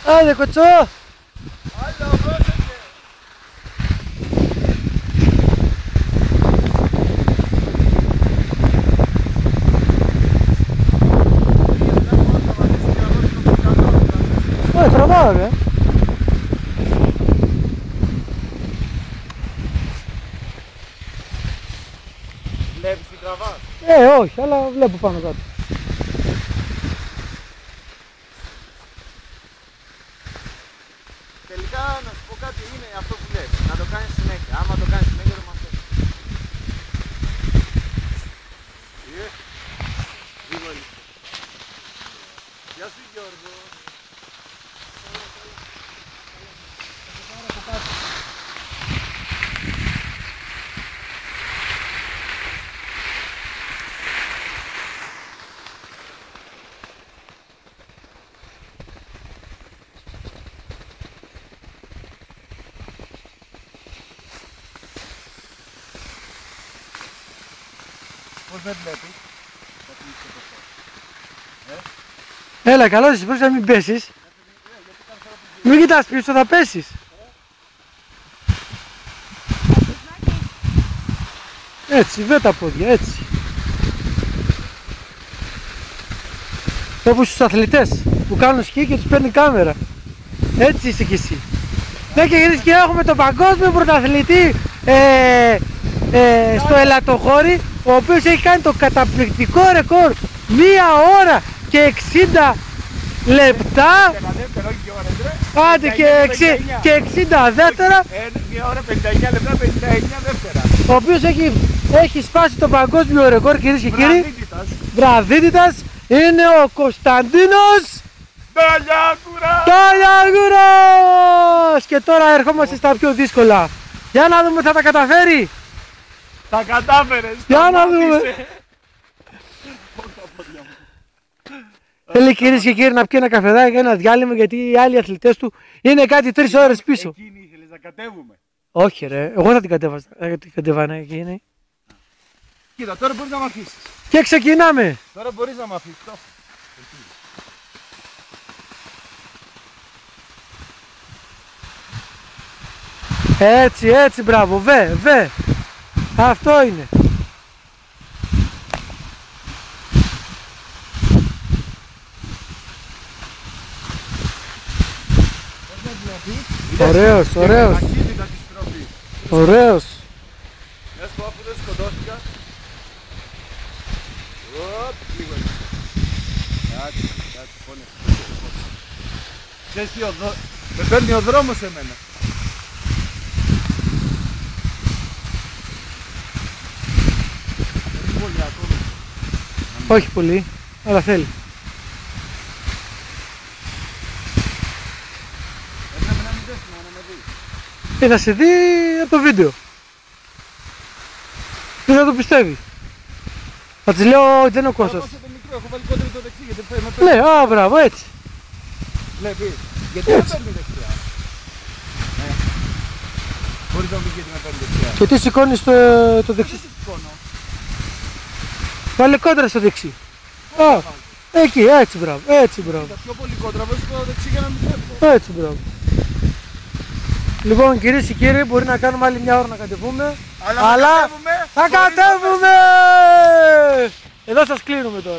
Άντε κοτσό! Άλλο, πρόσεχε! Όχι, τραβάω ρε. Βλέπεις τι τραβάς? Όχι, αλλά βλέπω πάνω κάτω. Τελικά να σου πω κάτι, είναι αυτό που λες, να το κάνεις συνέχεια. Άμα το κάνεις συνέχεια το μαθαίνεις. Λίγο λίγο. Γεια σου Γιώργο. Πώς δεν βλέπεις? Έλα, καλώς είσαι, πρέπει να μην πέσεις. Μην κοιτάς πίσω, θα πέσεις. Έτσι, βέ τα πόδια, έτσι. Όπως στους αθλητές που κάνουν σκι και τους παίρνει κάμερα. Έτσι είσαι κι εσύ. Ναι, και γυρίζει και έχουμε τον παγκόσμιο πρωταθλητή στο ελαττοχώρι, ο οποίος έχει κάνει το καταπληκτικό ρεκόρ 1 ώρα και 60 λεπτά. Άντε και 60 δεύτερα. 1 ώρα 59 λεπτά, 59 δεύτερα. Ο οποίος έχει σπάσει το παγκόσμιο ρεκόρ, κυρίες και κύριοι. Βραδύτητας είναι ο Κωνσταντίνος Ταλιαγούρας. Και τώρα ερχόμαστε στα πιο δύσκολα. Για να δούμε, θα τα καταφέρει. Τα κατάφερες. Για να δούμε. Θέλει, κυρίες και κύριοι, να πιει ένα καφεδάκι, ένα διάλειμμα, γιατί οι άλλοι αθλητές του είναι κάτι 3 ώρες πίσω. Εκείνη ήθελες να κατέβουμε. Όχι ρε, εγώ θα την κατέβανα εκείνη. Κοίτα, τώρα μπορείς να μ' αφήσεις. Και ξεκινάμε. Τώρα μπορείς να μ' αφήσεις. Έτσι, έτσι, μπράβο, βε. Αυτό είναι. Ωραίος. Ωραίος. Να σου πω, αφού δεν σκοτώθηκα. Λίγο έτσι. Κάτσε, πόνεσαι. Ξέρεις τι, με παίρνει ο δρόμος εμένα. Πολύ ακόμα. Όχι πολύ, αλλά θέλει. Έπρεπε να μην δες, να με δει. Θα σε δει από το βίντεο. Δεν θα το πιστεύει. Θα της λέω ότι δεν είναι ο Κώστας. Έχω το μικρό, έχω βάλει κόντρι το δεξί γιατί με παίρνει. Ναι, μπράβο, έτσι. Βλέπεις, γιατί με παίρνει δεξιά. Μπορείς να μου πεις γιατί με παίρνει δεξιά. Και τι σηκώνεις το δεξί. Δεν σηκώνω. Βάλε κόντρα στο δεξί. Εκεί, έτσι μπράβο, έτσι μπράβο. Τα πιο πολύ κόντρα βάζω το δεξί για να μην φεύγω. Έτσι μπράβο. Λοιπόν, κυρίες και κύριοι, μπορεί να κάνουμε άλλη μια ώρα να κατεβούμε. Αλλά θα κατέβουμε! Εδώ σας κλείνουμε τώρα.